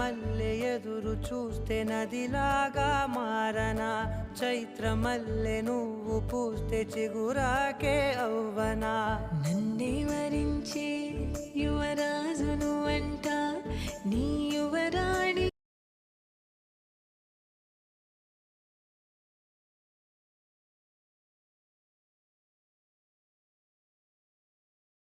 మల్లె ఎదురు చూస్తే నదిలాగా మారనా, చైత్రమల్లె నువ్వు పూస్తే చిగురాకే అవ్వనా. నన్నే వరించే యువరాజును అంట నీ యువరాణి